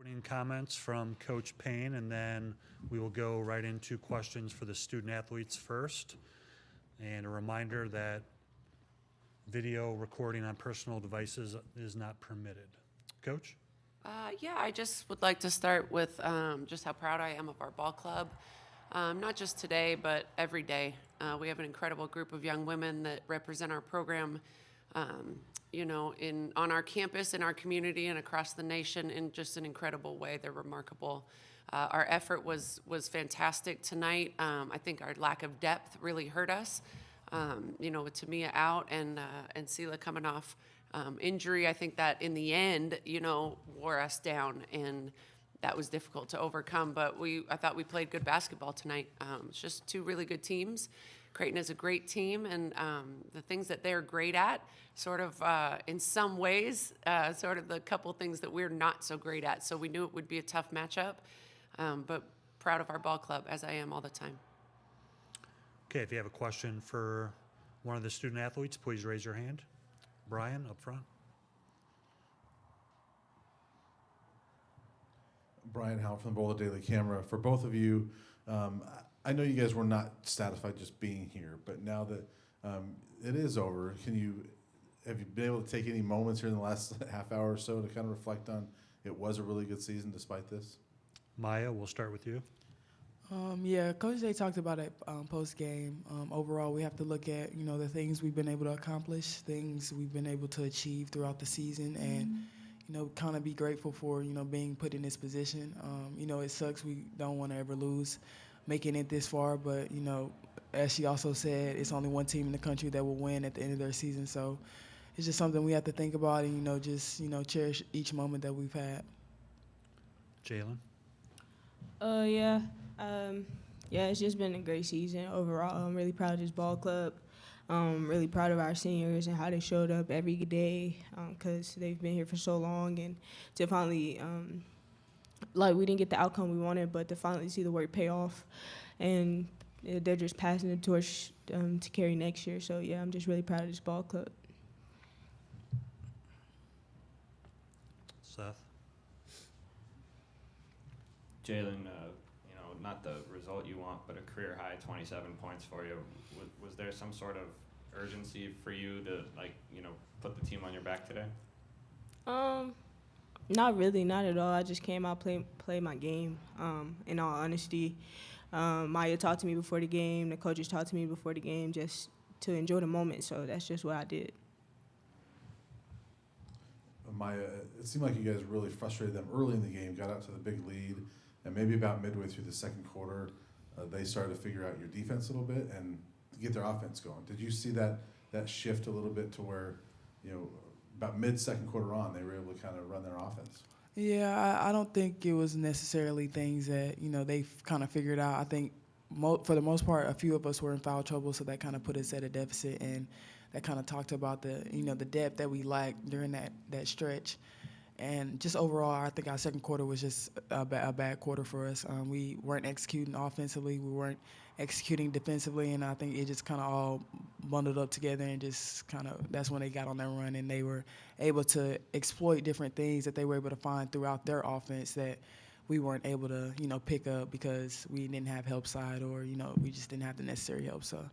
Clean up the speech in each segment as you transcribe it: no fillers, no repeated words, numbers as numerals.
Opening comments from Coach Payne, and then we will go right into questions for the student athletes first. And a reminder that video recording on personal devices is not permitted. Coach? Yeah, I just would like to start with just how proud I am of our ball club. Not just today, but every day. We have an incredible group of young women that represent our program, on our campus, in our community, and across the nation in just an incredible way. They're remarkable. Our effort was fantastic tonight. I think our lack of depth really hurt us. With Tamia out and Sela coming off injury, I think that in the end, wore us down, and that was difficult to overcome. But I thought we played good basketball tonight. It's just two really good teams. Creighton is a great team, and the things that they're great at, sort of in some ways, sort of the couple things that we're not so great at. So we knew it would be a tough matchup, but proud of our ball club, as I am all the time. Okay, if you have a question for one of the student athletes, please raise your hand. Brian, up front. Brian Howell from the Boulder Daily Camera. For both of you, I know you guys were not satisfied just being here, but now that it is over, have you been able to take any moments here in the last half hour or so to kind of reflect on it was a really good season despite this? Maya, we'll start with you. Yeah, Coach Day talked about it post-game. Overall, we have to look at, the things we've been able to accomplish, things we've been able to achieve throughout the season, and, kind of be grateful for, being put in this position. It sucks. We don't want to ever lose making it this far, but, as she also said, it's only one team in the country that will win at the end of their season. So it's just something we have to think about and, cherish each moment that we've had. Jalen? It's just been a great season overall. I'm really proud of this ball club. Really proud of our seniors and how they showed up every day because they've been here for so long, and to finally, we didn't get the outcome we wanted, but to finally see the work pay off, and they're just passing the torch to carry next year. So, yeah, I'm just really proud of this ball club. Seth? Jalen, not the result you want, but a career high 27 points for you. Was there some sort of urgency for you to, put the team on your back today? Not really, not at all. I just came out, play my game, in all honesty. Maya talked to me before the game. The coaches talked to me before the game just to enjoy the moment, so that's just what I did. Maya, it seemed like you guys really frustrated them early in the game, got out to the big lead, and maybe about midway through the second quarter, they started to figure out your defense a little bit and get their offense going. Did you see that shift a little bit to where, about mid-second quarter on, they were able to kind of run their offense? Yeah, I don't think it was necessarily things that, they've kind of figured out. I think for the most part, a few of us were in foul trouble, so that kind of put us at a deficit, and that kind of talked about the depth that we lacked during that stretch. And just overall, I think our second quarter was just a bad quarter for us. We weren't executing offensively. We weren't executing defensively. And I think it just kind of all bundled up together, and just kind of that's when they got on their run, and they were able to exploit different things that they were able to find throughout their offense that we weren't able to, pick up because we didn't have help side, or, we just didn't have the necessary help. So,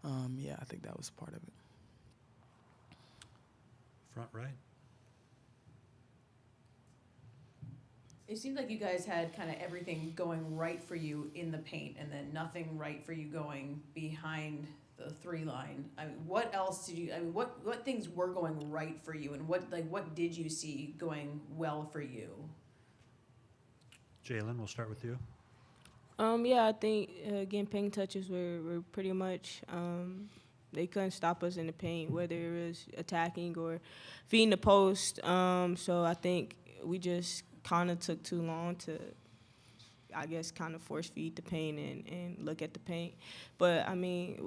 I think that was part of it. Front right. It seemed like you guys had kind of everything going right for you in the paint, and then nothing right for you going behind the three line. I mean, what else did you? I mean, what things were going right for you, and what did you see going well for you? Jalen, we'll start with you. I think getting paint touches were pretty much. They couldn't stop us in the paint, whether it was attacking or feeding the post. So I think we just kind of took too long to, I guess, kind of force feed the paint and look at the paint. But, I mean,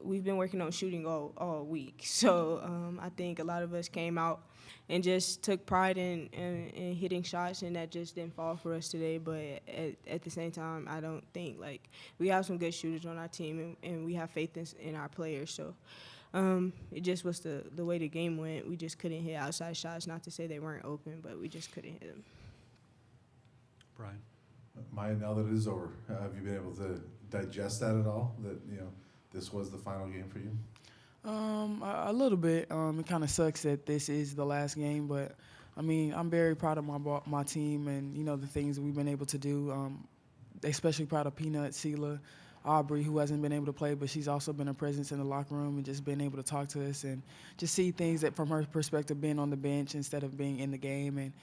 we've been working on shooting all week. So I think a lot of us came out and just took pride in hitting shots, and that just didn't fall for us today. But at the same time, I don't think, we have some good shooters on our team, and we have faith in our players. So it just was the way the game went. We just couldn't hit outside shots. Not to say they weren't open, but we just couldn't hit them. Brian? Maya, now that it is over, have you been able to digest that at all? That this was the final game for you. A little bit. It kind of sucks that this is the last game, but I mean, I'm very proud of my team and the things that we've been able to do. Especially proud of Peanut, Sela, Aubrey, who hasn't been able to play, but she's also been a presence in the locker room and just been able to talk to us and just see things that from her perspective, being on the bench instead of being in the game. And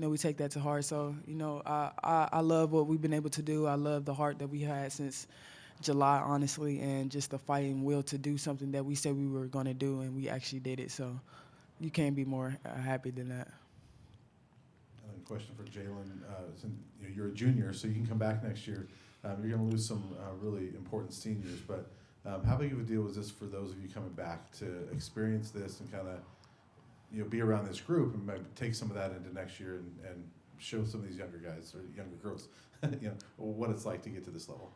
we take that to heart. So I love what we've been able to do. I love the heart that we had since July, honestly, and just the fighting will to do something that we said we were going to do, and we actually did it. So you can't be more happy than that. And then question for Jalen. Since you're a junior, so you can come back next year. You're going to lose some really important seniors, but how big of a deal was this for those of you coming back to experience this and kind of be around this group and maybe take some of that into next year and show some of these younger guys or younger girls what it's like to get to this level?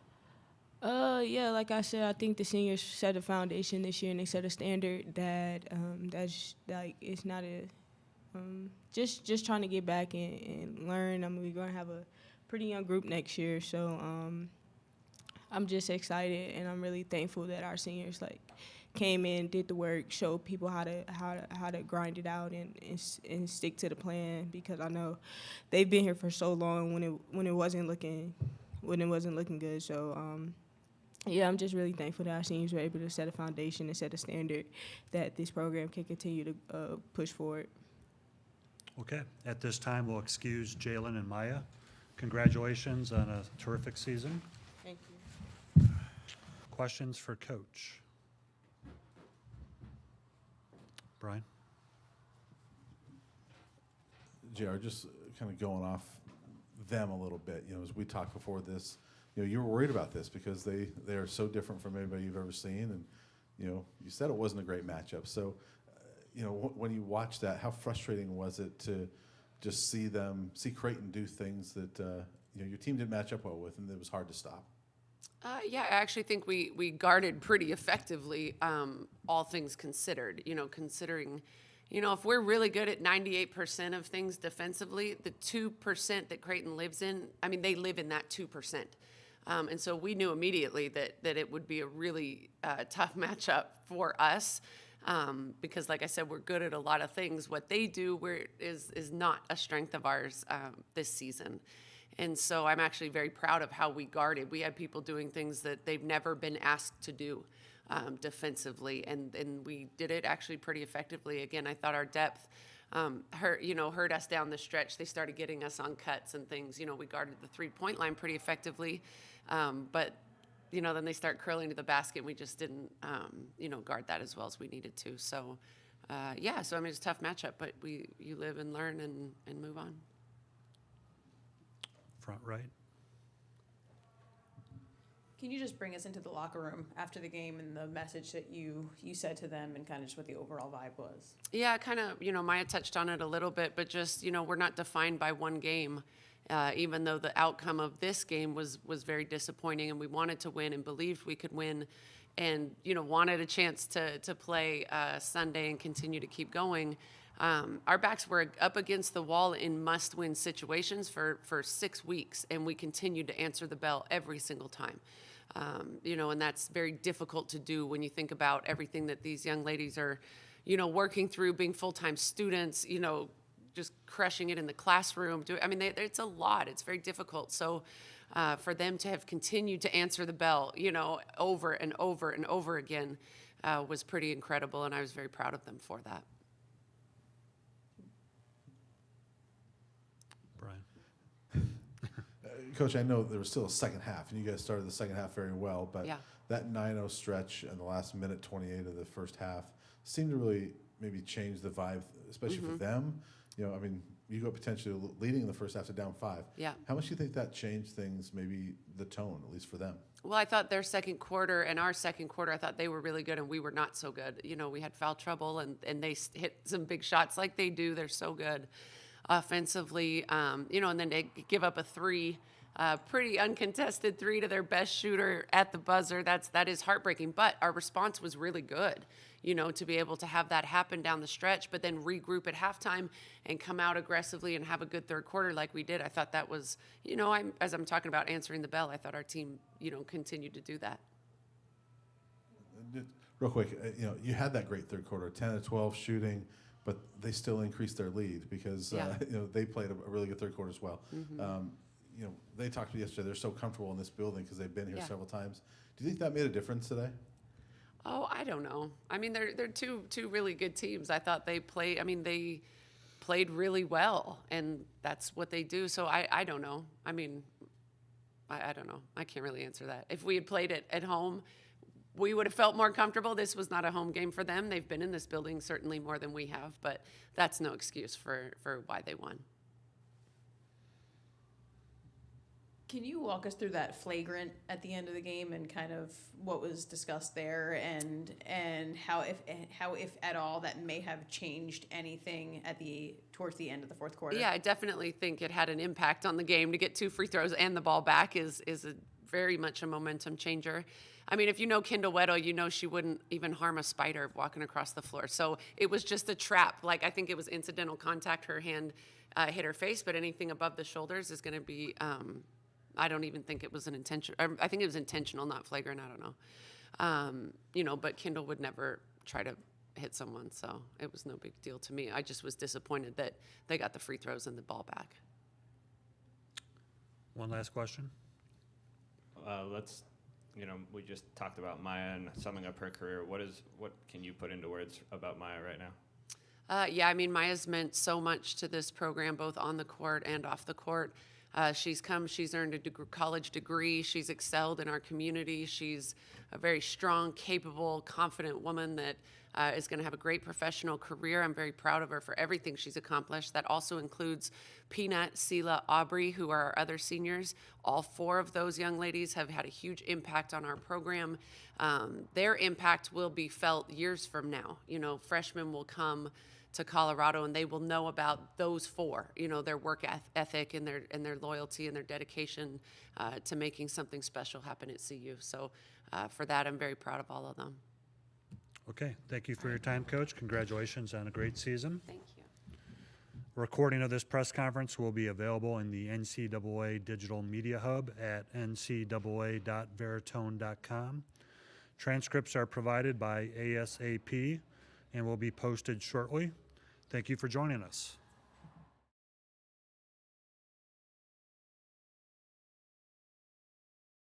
Yeah, like I said, I think the seniors set a foundation this year and they set a standard that that's like it's not a just trying to get back and learn. I mean, we're gonna have a pretty young group next year, so I'm just excited and I'm really thankful that our seniors came in, did the work, showed people how to grind it out and stick to the plan, because I know they've been here for so long when it wasn't looking good. So yeah, I'm just really thankful that our seniors were able to set a foundation and set a standard that this program can continue to push forward. Okay, at this time, we'll excuse Jalen and Maya. Congratulations on a terrific season. Thank you. Questions for Coach? Brian? JR, just kind of going off them a little bit, as we talked before this, you were worried about this because they are so different from anybody you've ever seen, and you said it wasn't a great matchup. So, when you watch that, how frustrating was it to just see Creighton do things that your team didn't match up well with, and it was hard to stop? Yeah, I actually think we guarded pretty effectively, all things considered. Considering, if we're really good at 98% of things defensively, the 2% that Creighton lives in, I mean, they live in that 2%. And so we knew immediately that it would be a really tough matchup for us. Because, like I said, we're good at a lot of things. What they do is not a strength of ours this season. And so I'm actually very proud of how we guarded. We had people doing things that they've never been asked to do defensively, and we did it actually pretty effectively. Again, I thought our depth hurt us down the stretch. They started getting us on cuts and things. We guarded the three-point line pretty effectively, but then they start curling to the basket, and we just didn't, guard that as well as we needed to. So, so I mean, it's a tough matchup, but you live and learn and move on. Front right. Can you just bring us into the locker room after the game and the message that you said to them and kind of just what the overall vibe was? Yeah, kind of, Maya touched on it a little bit, but just, we're not defined by one game. Even though the outcome of this game was very disappointing, and we wanted to win and believed we could win, and wanted a chance to play Sunday and continue to keep going. Our backs were up against the wall in must-win situations for 6 weeks, and we continued to answer the bell every single time. And that's very difficult to do when you think about everything that these young ladies are, working through, being full-time students, just crushing it in the classroom. It's a lot. It's very difficult. So for them to have continued to answer the bell, over and over and over again was pretty incredible, and I was very proud of them for that. Brian? Coach, I know there was still a second half, and you guys started the second half very well, but Yeah. that 9-0 stretch in the last minute 28 of the first half seemed to really maybe change the vibe, especially for them. You go potentially leading in the first half to down 5. Yeah. How much do you think that changed things, maybe the tone, at least for them? Well, I thought their second quarter and our second quarter, I thought they were really good and we were not so good. We had foul trouble and they hit some big shots like they do. They're so good offensively, and then they give up a 3, pretty uncontested 3 to their best shooter at the buzzer. That is heartbreaking, but our response was really good. to be able to have that happen down the stretch, but then regroup at halftime and come out aggressively and have a good third quarter like we did. I thought that was, as I'm talking about answering the bell, I thought our team, continued to do that. Real quick, you had that great third quarter, 10 to 12 shooting, but they still increased their lead because Yeah. they played a really good third quarter as well. Mm-hmm. They talked to me yesterday. They're so comfortable in this building because they've been here Yeah. several times. Do you think that made a difference today? Oh, I don't know. I mean, they're two really good teams. I thought they played really well, and that's what they do. So I don't know. I mean, I don't know. I can't really answer that. If we had played it at home, we would have felt more comfortable. This was not a home game for them. They've been in this building certainly more than we have, but that's no excuse for why they won. Can you walk us through that flagrant at the end of the game and kind of what was discussed there and how if at all that may have changed anything towards the end of the fourth quarter? Yeah, I definitely think it had an impact on the game. To get 2 free throws and the ball back is very much a momentum changer. I mean, if you know Kendall Weddle, she wouldn't even harm a spider walking across the floor. So it was just a trap. Like, I think it was incidental contact. Her hand hit her face, but anything above the shoulders is going to be I don't even think it was an intention. I think it was intentional, not flagrant. I don't know. But Kendall would never try to hit someone, so it was no big deal to me. I just was disappointed that they got the free throws and the ball back. One last question. We just talked about Maya and summing up her career. What can you put into words about Maya right now? Yeah, I mean, Maya's meant so much to this program, both on the court and off the court. She's earned a college degree. She's excelled in our community. She's a very strong, capable, confident woman that is going to have a great professional career. I'm very proud of her for everything she's accomplished. That also includes Peanut, Sela, Aubrey, who are our other seniors. All 4 of those young ladies have had a huge impact on our program. Their impact will be felt years from now. Freshmen will come to Colorado, and they will know about those 4, their work ethic and their loyalty and their dedication to making something special happen at CU. So for that, I'm very proud of all of them. Okay, thank you for your time, Coach. Congratulations on a great season. Thank you. A recording of this press conference will be available in the NCAA Digital Media Hub at ncaa.veritone.com. Transcripts are provided by ASAP and will be posted shortly. Thank you for joining us.